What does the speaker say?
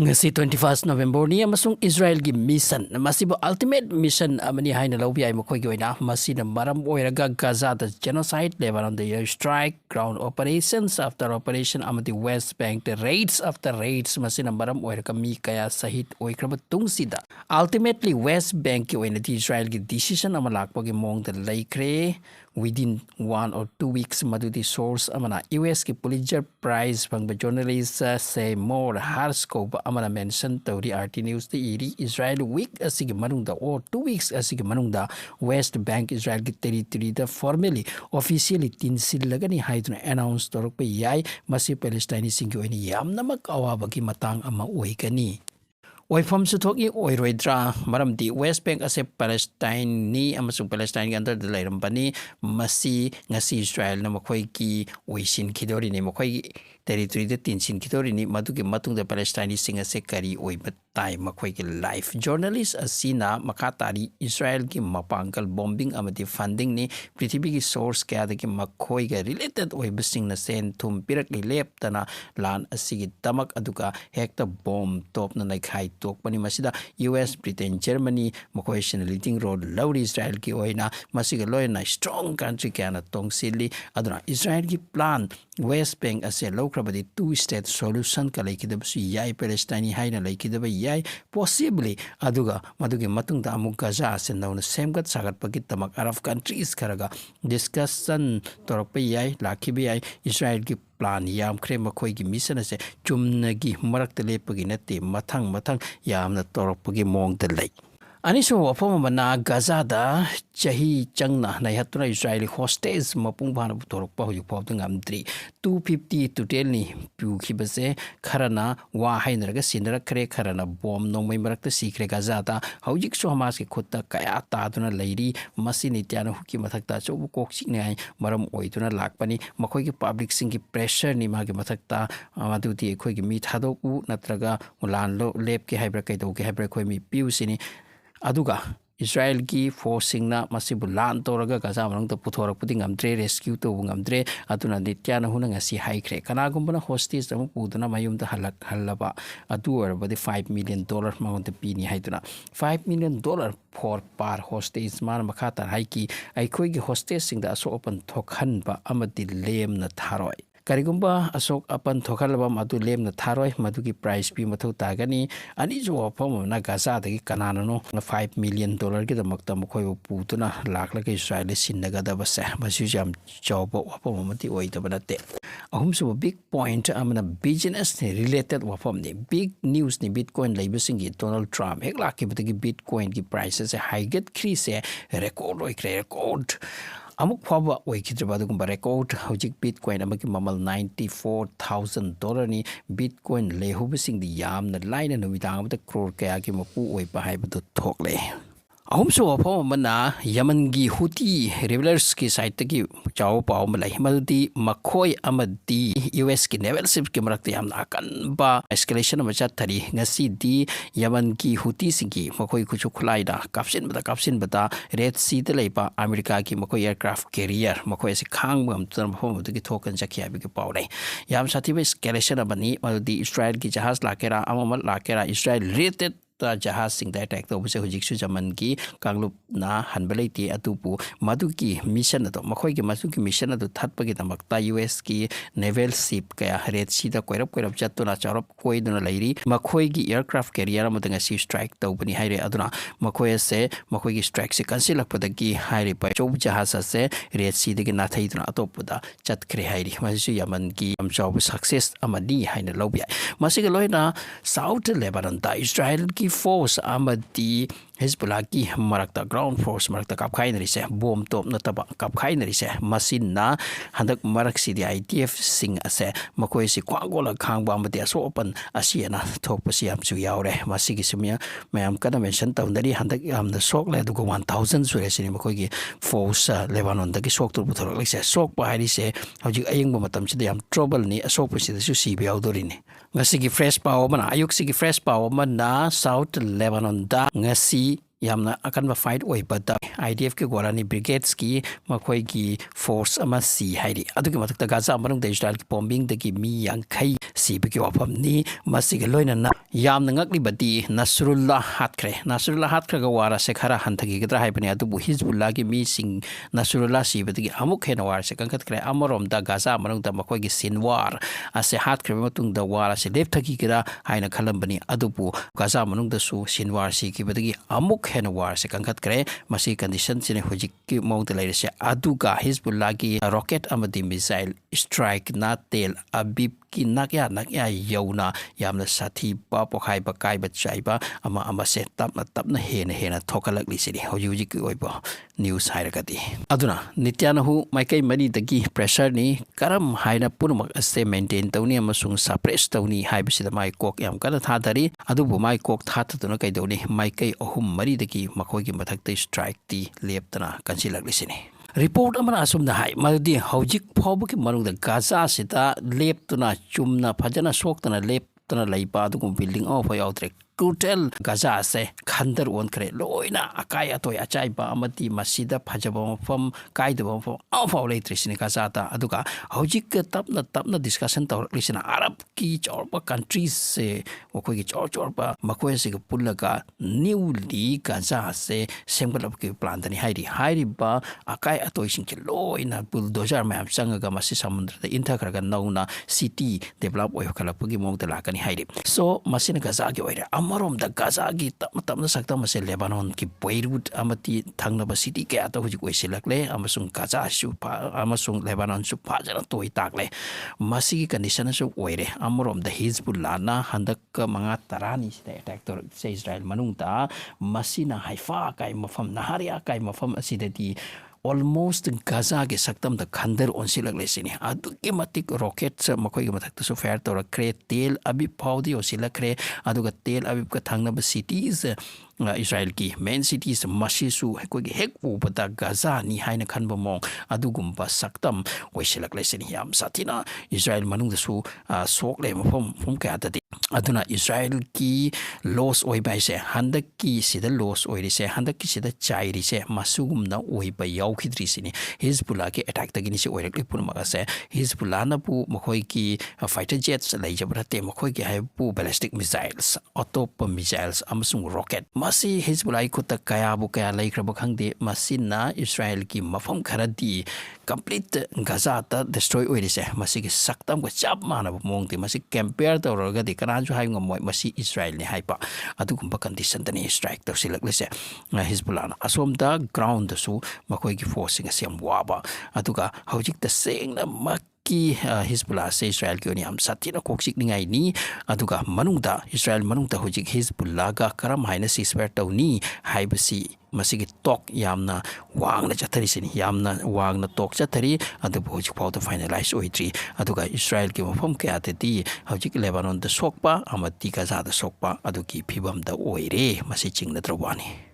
Ngasi 21 November ni amasung Israel gi mission masibo ultimate mission amani haina lobi ay mokoi gi oina masina maram oiraga Gsza the genocide Lebanon the air strike ground operations after operation amadi West Bank the raids after raids masina maram oiraga mi kaya sahit oikraba tungsida ultimately West Bank ki oina di Israel gi decision amalakpa gi mong the laikre within 1 or 2 weeks madudi source amana US ki Pulitzer Prize pangba journalist say more harskoba amana mention tawri RT News the iri Israel week asigi manungda or 2 weeks asigi manungda West Bank Israel ki territory da formally officially tinsilagani haiduna announce torokpa yai masi Palestine singi oini yamna mak awabagi matang ama oikani Oifam sutoki oiroidra maram di West Bank ase Palestine ni amasung Palestine under the Lairambani masi ngasi Israel na makoy ki oisin kidori ni makoy territory de tinsin kidori ni madugi matung de Palestine singa se Kari oibat tay makoy ki life journalist asina makatari Israel ki mapangkal bombing amati funding ni prithibi ki source kaya de ki makoy ga related oibasing na sen thum pirak ni lep tana lan asigi tamak aduka hekta bomb top na naikai tokpani masida US Britain Germany makoy leading road lauri Israel ki oina masiga loyna strong country kana tongsili aduna Israel ki plan West Bank ase lokrabadi two-state solution ka laikidabsu yai Palestine haina laikidaba yai possibly aduga madugi matungda amuk Gsza ase nauna semgat sagat pagit tamak Arab countries karaga discussion torokpa yai lakibi yai Israel ki plan yam kre makoy gi mission ase chumnagi marakta lepagi nate mathang yamna torokpagi mong da lai Aniso wapama na Gsza da chahi changna na hatuna Israeli hostage mapung bhana torokpa hoju pawda ngamdri 250 to tell ni pu khibase kharana wa hainaraga sinara kre kharana bom nongmai marakta sikre Gsza da houjik so hamas ke khutta kaya ta duna leiri masini tyana huki mathakta chobu kokchik ne maram oiduna lakpani makhoi ki public sing ki pressure ni magi mathakta amadudi khoi ki mi thadoku natraga ulan lo lep ke haibra kai do ke haibra khoi mi piu sini aduga Israel ki forcing na masibu lan toraga Gsza manung ta puthora puding amdre rescue to ngamdre aduna ditya na hunang asi haikre kana gumbana hostage amu puduna mayum ta halaba adu arbadi $5 million mount pini haiduna $5 million for par hostage man makhata haiki aikhoi gi hostage sing da so open thokhan ba amadi lem na tharoi Karigumba asok apan thokalaba madu lem na tharoi madugi price pi mathu tagani ani jo apam na Gsza dagi kanana no $5 million ki damakta mkhoi putuna lakla ke Israel sinnaga da base masu jam job apam mati oi da banate ahum su big point amana business related wapam ni big news ni bitcoin laibasingi Donald Trump hek lakki bitagi bitcoin ki prices high get crease record amuk phaba oikidreba dugumba record houjik bitcoin amaki mamal $94,000 ni bitcoin lehubasing di yamna laina numidang amata crore kaya ki mapu oipa haibadu thokle ahumsu wapam mana Yemen gi Houthi rebels ki site ki chaw paw malai maldi makhoi amadi US ki naval ship ki marakta yamna kan ba escalation ma chathari ngasi di Yemen ki Houthi singi makhoi kuchu khulai da kapsin bata Red Sea de leipa America ki makhoi aircraft carrier makhoi se khang bam tan phom ki thokan jakhiya bi ki paw nei yam sathi ba escalation abani maldi Israel ki jahaz lakera amamal lakera Israel rated jahaz sing da attack to buse hujik su jaman ki kanglup na hanbalai atupu maduki mission to makhoi ki masuki mission to thatpa ki tamakta US ki naval ship kaya Red Sea da koirap chatuna charap koi duna lairi makhoi ki aircraft carrier amadanga si strike to bani haire aduna makhoi se makhoi ki strike se cancel lakpada ki haire pa chob jahaz se Red Sea de ki na thai duna atopuda chat kre haire masu yaman ki job success amadi haina lobya masiga loina South Lebanon da Israel ki force amadi Hezbollah ki marakta ground force marakta kapkhai nari se bom top na taba kapkhai nari se masin na handak marak si di IDF sing ase makoi si kwagola khangba amadi aso open asiana thok pasi am chu yaure masigi simya mayam kana mention taundari handak am the sok le du 1000 sure se makoi ki force Lebanon da ki sok tur puthor le se sok pa hari se hoji ayeng ba matam chi yam trouble ni asok pasi su si bi yaudori ni ngasi ki fresh power mana ayuk si ki fresh power mana South Lebanon da ngasi yamna akan ba fight oi bada IDF ke gorani brigades ki makhoi ki force ama si hairi adugi matakta Gsza manung da Israel ki bombing da ki mi yang khai ꯁꯤꯕꯒꯤ ꯋꯥꯐꯝꯅꯤ ꯃꯁꯤꯒ ꯂꯣꯏꯅꯅ ꯌꯥꯝꯅ ꯉꯛꯂꯤꯕꯗꯤ ꯅꯁꯔꯨꯜꯂꯥ ꯍꯥꯠꯈ꯭ꯔꯦ ꯅꯁꯔꯨꯜꯂꯥ ꯍꯥꯠꯈ꯭ꯔꯒ ꯋꯥꯔꯁꯦ ꯈꯔ ꯍꯟꯊꯈꯤꯒꯗ꯭ꯔꯥ ꯍꯥꯏꯕꯅꯤ ꯑꯗꯨꯕꯨ ꯍꯤꯖꯕꯨꯜꯂꯥꯒꯤ ꯃꯤꯁꯤꯡ ꯅꯁꯔꯨꯜꯂꯥ ꯁꯤꯕꯗꯒꯤ ꯑꯃꯨꯛ ꯍꯦꯟꯅ ꯋꯥꯔꯁꯦ ꯀꯟꯈꯠꯈ꯭ꯔꯦ ꯑꯃꯔꯣꯝꯗ ꯒꯥꯖꯥ ꯃꯅꯨꯡꯗ ꯃꯈꯣꯏꯒꯤ ꯁꯤꯟꯋꯥꯔ ꯑꯁꯦ ꯍꯥꯠꯈ꯭ꯔꯕ ꯃꯇꯨꯡꯗ ꯋꯥꯔ ꯑꯁꯦ ꯂꯦꯞꯊꯈꯤꯒꯦꯔꯥ ꯍꯥꯏꯅ ꯈꯜꯂꯝꯕꯅꯤ ꯑꯗꯨꯕꯨ ꯒꯥꯖꯥ ꯃꯅꯨꯡꯗꯁꯨ ꯁꯤꯟꯋꯥꯔ ꯁꯤꯈꯤꯕꯗꯒꯤ ꯑꯃꯨꯛ ꯍꯦꯟꯅ ꯋꯥꯔ ꯑꯁꯦ ꯀꯟꯈꯠꯈ꯭ꯔꯦ ꯃꯁꯤ ꯀꯟꯗꯤꯁꯟꯁꯤꯅ ꯍꯧꯖꯤꯛꯀꯤ ꯃꯑꯣꯡꯗ ꯂꯩꯔꯤꯁꯦ ꯑꯗꯨꯒ ꯍꯤꯖꯕꯨꯜꯂꯥꯒꯤ ꯔꯣꯀꯦꯠ ꯑꯃꯗꯤ ꯃꯤꯁꯥꯏꯜ ꯁꯇ꯭ꯔꯥꯏꯛꯅ ꯇꯦꯜ ꯑꯕꯤꯕꯀꯤ ꯅꯥꯛꯌꯥ ꯌꯧꯅ ꯌꯥꯝꯅ ꯁꯥꯊꯤꯕ ꯄꯣꯈꯥꯏꯕ ꯀꯥꯏꯕ ꯆꯥꯏꯕ ꯑꯃꯁꯦ ꯇꯞꯅ ꯇꯞꯅ ꯍꯦꯟꯅ ꯊꯣꯛꯍꯜꯂꯛꯂꯤꯁꯤꯅꯤ ꯍꯧꯖꯤꯛꯀꯤ ꯑꯣꯏꯕ ꯅ꯭ꯌꯨꯁ ꯍꯥꯏꯔꯒꯗꯤ ꯑꯗꯨꯅ ꯅꯤꯇ꯭ꯌꯥꯅꯍꯨ ꯃꯥꯏꯀꯩ ꯃꯔꯤꯗꯒꯤ ꯄ꯭ꯔꯦꯁꯔꯅꯤ ꯀꯔꯝ ꯍꯥꯏꯅ ꯄꯨꯝꯅꯃꯛ ꯑꯁꯦ ꯃꯦꯟꯇꯦꯟ ꯇꯧꯅꯤ ꯑꯃꯁꯨꯡ ꯁꯄ꯭ꯔꯦꯁ ꯇꯧꯅꯤ ꯍꯥꯏꯕꯁꯤꯗ ꯃꯥꯏ ꯀꯣꯛ ꯌꯥꯝ ꯀꯟꯅ ꯊꯥꯗꯔꯤ ꯑꯗꯨꯕꯨ ꯃꯥꯏ ꯀꯣꯛ ꯊꯥꯗꯗꯨꯅ ꯀꯩꯗꯧꯅꯤ ꯃꯥꯏꯀꯩ ꯑꯍꯨꯝ ꯃꯔꯤꯗꯒꯤ ꯃꯈꯣꯏꯒꯤ ꯃꯊꯛꯇ ꯁꯇ꯭ꯔꯥꯏꯛꯇꯤ ꯂꯦꯞꯇꯅ ꯀꯟꯁꯤꯜꯂꯛꯂꯤꯁꯤꯅꯤ ꯔꯤꯄꯣꯔꯠ ꯑꯃꯅ ꯑꯁꯨꯝꯅ ꯍꯥꯏ ꯃꯗꯨꯗꯤ ꯍꯧꯖꯤꯛ ꯐꯥꯎꯕꯒꯤ ꯃꯅꯨꯡꯗ ꯒꯥꯖꯥꯁꯤꯗ ꯂꯦꯞꯇꯨꯅ ꯆꯨꯝꯅ ꯐꯖꯅ ꯁꯣꯛꯇꯅ ꯂꯦꯞꯇꯅ ꯂꯩꯕ ꯑꯗꯨꯒꯨꯝꯕ ꯕꯤꯜꯗꯤꯡ ꯑꯃꯐꯥꯎ ꯌꯥꯎꯗ꯭ꯔꯦ ꯇꯣꯇꯦꯜ ꯒꯥꯖꯥꯁꯦ ꯈꯟꯗꯔ ꯑꯣꯟꯈ꯭ꯔꯦ ꯂꯣꯏꯅ ꯑꯀꯥꯏ ꯑꯇꯣꯏ ꯑꯆꯥꯏꯕ ꯑꯃꯗꯤ ꯃꯁꯤꯗ ꯐꯖꯕ ꯃꯐꯝ ꯀꯥꯏꯗꯕ ꯃꯐꯝ ꯑꯃꯐꯥꯎ ꯂꯩꯇ꯭ꯔꯤꯁꯤꯅꯤ ꯒꯥꯖꯥꯗ ꯑꯗꯨꯒ ꯍꯧꯖꯤꯛꯀ ꯇꯞꯅ ꯇꯞꯅ ꯗꯤꯁꯀꯁꯟ ꯇꯧꯔꯛꯂꯤꯁꯤꯅ ꯑꯔꯕꯀꯤ ꯆꯥꯎꯔꯕ ꯀꯟꯇ꯭ꯔꯤꯁꯦ ꯃꯈꯣꯏꯒꯤ ꯆꯥꯎꯔꯕ ꯃꯈꯣꯏ ꯑꯁꯤꯒ ꯄꯨꯜꯂꯒ ꯅ꯭ꯌꯨꯂꯤ ꯒꯥꯖꯥꯁꯦ ꯁꯦꯝꯒꯠꯂꯛꯄꯒꯤ ꯄ꯭ꯂꯥꯟꯗꯅꯤ ꯍꯥꯏꯔꯤꯕ ꯑꯀꯥꯏ ꯑꯇꯣꯏꯁꯤꯡꯁꯦ ꯂꯣꯏꯅ ꯕꯨꯜꯗꯣꯖꯔ ꯃꯌꯥꯝ ꯆꯪꯉꯒ ꯃꯁꯤ ꯁꯃꯨꯗ꯭ꯔꯗ ꯏꯟꯊꯈ꯭ꯔꯒ ꯅꯧꯅ ꯁꯤꯇꯤ ꯗꯦꯕꯂꯞ ꯑꯣꯏꯈꯠꯂꯛꯄꯒꯤ ꯃꯑꯣꯡꯗ ꯂꯥꯛꯀꯅꯤ ꯍꯥꯏꯔꯤ ꯁꯣ ꯃꯁꯤꯅ ꯒꯥꯖꯥꯒꯤ ꯑꯣꯏꯔꯦ ꯑꯃꯔꯣꯝꯗ ꯒꯥꯖꯥꯒꯤ ꯇꯞꯅ ꯇꯞꯅ ꯁꯛꯇꯝ ꯑꯁꯦ ꯂꯦꯕꯥꯅꯣꯟꯒꯤ ꯕꯩꯔꯨꯠ ꯑꯃꯗꯤ ꯊꯪꯅꯕ ꯁꯤꯇꯤ ꯀꯌꯥꯗ ꯍꯧꯖꯤꯛ ꯑꯣꯏꯁꯤꯜꯂꯛꯂꯦ ꯑꯃꯁꯨꯡ ꯒꯥꯖꯥꯁꯨ ꯑꯃꯁꯨꯡ ꯂꯦꯕꯥꯅꯣꯟꯁꯨ ꯐꯖꯅ ꯇꯣꯏ ꯇꯥꯛꯂꯦ ꯃꯁꯤꯒꯤ ꯀꯟꯗꯤꯁꯟꯁꯨ ꯑꯣꯏꯔꯦ ꯑꯃꯔꯣꯝꯗ ꯍꯤꯖꯕꯨꯜꯂꯥꯅ ꯍꯟꯗꯛꯀ 5-10ꯁꯤꯗ ꯑꯦꯇꯦꯛ ꯇꯧꯔꯛꯂꯤꯁꯦ ꯏꯁꯔꯥꯏꯜ ꯃꯅꯨꯡꯗ ꯃꯁꯤꯅ ꯍꯩꯐꯥ ꯑꯀꯥꯏ ꯃꯐꯝ ꯅꯍꯥꯔꯤꯌꯥ ꯑꯀꯥꯏ ꯃꯐꯝ ꯑꯁꯤꯗꯗꯤ ꯑꯣꯜꯃꯣꯁט ꯒꯥꯖꯥꯒꯤ ꯁꯛꯇꯝꯗ ꯈꯟꯗꯔ ꯑꯣꯟꯁꯤꯜꯂꯛꯂꯤꯁꯤꯅꯤ ꯑꯗꯨꯛꯀꯤ ꯃꯇꯤꯛ ꯔꯣꯀꯦꯠꯁ ꯃꯈꯣꯏꯒꯤ ꯃꯊꯛꯇꯁꯨ ꯐꯥꯌꯔ ꯇꯧꯔꯛꯈ꯭ꯔꯦ ꯇꯦꯜ ꯑꯕꯤꯕ ꯐꯥꯎꯗꯤ ꯌꯧꯁꯤꯜꯂꯛꯈ꯭ꯔꯦ ꯑꯗꯨꯒ ꯇꯦꯜ ꯑꯕꯤꯕꯀ ꯊꯪꯅꯕ ꯁꯤꯇꯤꯁ ꯏꯁꯔꯥꯏꯜꯒꯤ ꯃꯦꯟ ꯁꯤꯇꯤꯁ ꯃꯁꯤꯁꯨ ꯑꯩꯈꯣꯏꯒꯤ ꯍꯦꯛ ꯎꯕꯗ ꯒꯥꯖꯥꯅꯤ ꯍꯥꯏꯅ ꯈꯟꯕ ꯃꯑꯣꯡ ꯑꯗꯨꯒꯨꯝꯕ ꯁꯛꯇꯝ ꯑꯣꯏꯁꯤꯜꯂꯛꯂꯤꯁꯤꯅꯤ ꯌꯥꯝ ꯁꯥꯊꯤꯅ ꯏꯁꯔꯥꯏꯜ ꯃꯅꯨꯡꯗꯁꯨ ꯁꯣꯛꯂꯦ ꯃꯐꯝ ꯀꯌꯥꯗꯗꯤ ꯑꯗꯨꯅ ꯏꯁꯔꯥꯏꯜꯒꯤ ꯂꯣꯁ ꯑꯣꯏꯕ ꯍꯥꯏꯁꯦ ꯍꯟꯗꯛꯀꯤ ꯁꯤꯗ ꯂꯣꯁ ꯑꯣꯏꯔꯤꯁꯦ ꯍꯟꯗꯛꯀꯤ ꯁꯤꯗ ꯆꯥꯏꯔꯤꯁꯦ ꯃꯁꯤꯒꯨꯝꯅ ꯑꯣꯏꯕ ꯌꯥꯎꯈꯤꯗ꯭ꯔꯤꯁꯤꯅꯤ ꯍꯤꯖꯕꯨꯜꯂꯥꯒꯤ ꯑꯦꯇꯦꯛꯇꯒꯤꯅꯤ ꯁꯤ ꯑꯣꯏꯔꯛꯂꯤ ꯄꯨꯝꯅꯃꯛ ꯑꯁꯦ ꯍꯤꯖꯕꯨꯜꯂꯥꯅꯕꯨ ꯃꯈꯣꯏꯒꯤ ꯐꯥꯏꯇꯔ ꯖꯦꯠꯁ ꯂꯩꯖꯕ ꯅꯠꯇꯦ ꯃꯈꯣꯏꯒꯤ ꯍꯥꯏꯕꯨ ꯕꯦꯂꯤꯁꯇꯤꯛ ꯃꯤꯁꯥꯏꯜꯁ ꯑꯇꯣꯞꯄ ꯃꯤꯁꯥꯏꯜꯁ ꯑꯃꯁꯨꯡ ꯔꯣꯀꯦꯠ ꯃꯁꯤ ꯍꯤꯖꯕꯨꯜꯂꯥꯒꯤ ꯈꯨꯠꯇ ꯀꯌꯥ ꯂꯩꯈ꯭ꯔꯕ ꯈꯪꯗꯦ ꯃꯁꯤꯅ ꯏꯁꯔꯥꯏꯜꯒꯤ ꯃꯐꯝ ꯈꯔꯗꯤ ꯀꯝꯄ꯭ꯂꯤꯠ ꯒꯥꯖꯥꯗ ꯗꯤꯁꯇ꯭ꯔꯣꯏ ꯑꯣꯏꯔꯤꯁꯦ ꯃꯁꯤꯒꯤ ꯁꯛꯇꯝꯒ ꯆꯞ ꯃꯥꯟꯅꯕ ꯃꯑꯣꯡꯗꯤ ꯃꯁꯤ ꯀꯦꯝꯄꯤꯌꯔ ꯇꯧꯔꯒꯗꯤ ꯀꯅꯥꯁꯨ ꯍꯥꯏꯕ ꯉꯝꯃꯣꯏ ꯃꯁꯤ ꯏꯁꯔꯥꯏꯜꯅꯤ ꯍꯥꯏꯕ ꯑꯗꯨꯒꯨꯝꯕ ꯀꯟꯗꯤꯁꯟꯗꯅꯤ ꯁꯇ꯭ꯔꯥꯏꯛ ꯇꯧꯁꯤꯜꯂꯛꯂꯤꯁꯦ ꯍꯤꯖꯕꯨꯜꯂꯥꯅ ꯑꯁꯣꯝꯗ ꯒ꯭ꯔꯥꯎꯟꯗꯁꯨ ꯃꯈꯣꯏꯒꯤ ꯐꯣꯔꯁꯁꯤꯡ ꯑꯁꯤ ꯌꯥꯝ ꯋꯥꯕ ꯑꯗꯨꯒ ꯍꯧꯖꯤꯛ ꯇꯁꯦꯡꯅꯃꯛ ꯍꯤꯖꯕꯨꯜꯂꯥꯁꯦ ꯏꯁꯔꯥꯏꯜꯒꯤ ꯑꯣꯏꯅ ꯌꯥꯝ ꯁꯥꯊꯤꯅ ꯀꯣꯛꯆꯤꯛꯅꯤꯡꯉꯥꯏꯅꯤ ꯑꯗꯨꯒ ꯃꯅꯨꯡꯗ ꯏꯁꯔꯥꯏꯜ ꯃꯅꯨꯡꯗ ꯍꯧꯖꯤꯛ ꯍꯤꯖꯕꯨꯜꯂꯥꯒ ꯀꯔꯝ ꯍꯥꯏꯅ ꯁꯤꯁꯐꯥꯌꯔ ꯇꯧꯅꯤ ꯍꯥꯏꯕꯁꯤ ꯃꯁꯤꯒꯤ ꯇꯣꯛ ꯌꯥꯝꯅ ꯋꯥꯡꯅ ꯆꯠꯊꯔꯤꯁꯤꯅꯤ ꯌꯥꯝꯅ ꯋꯥꯡꯅ ꯇꯣꯛ ꯆꯠꯊꯔꯤ ꯑꯗꯨꯕꯨ ꯍꯧꯖꯤꯛ ꯐꯥꯎꯗ ꯐꯥꯏꯅꯦꯂꯥꯏꯁ ꯑꯣꯏꯗ꯭ꯔꯤ ꯑꯗꯨꯒ ꯏꯁꯔꯥꯏꯜꯒꯤ ꯃꯐꯝ ꯀꯌꯥꯗꯗꯤ ꯍꯧꯖꯤꯛ ꯂꯦꯕꯥꯅꯣꯟꯗ ꯁꯣꯛꯄ ꯑꯃꯗꯤ ꯒꯥꯖꯥꯗ ꯁꯣꯛꯄ ꯑꯗꯨꯒꯤ ꯐꯤꯕꯝꯗ ꯑꯣꯏꯔꯦ ꯃꯁꯤ ꯆꯤꯡꯅꯗ꯭ꯔꯕ ꯋꯥꯅꯤ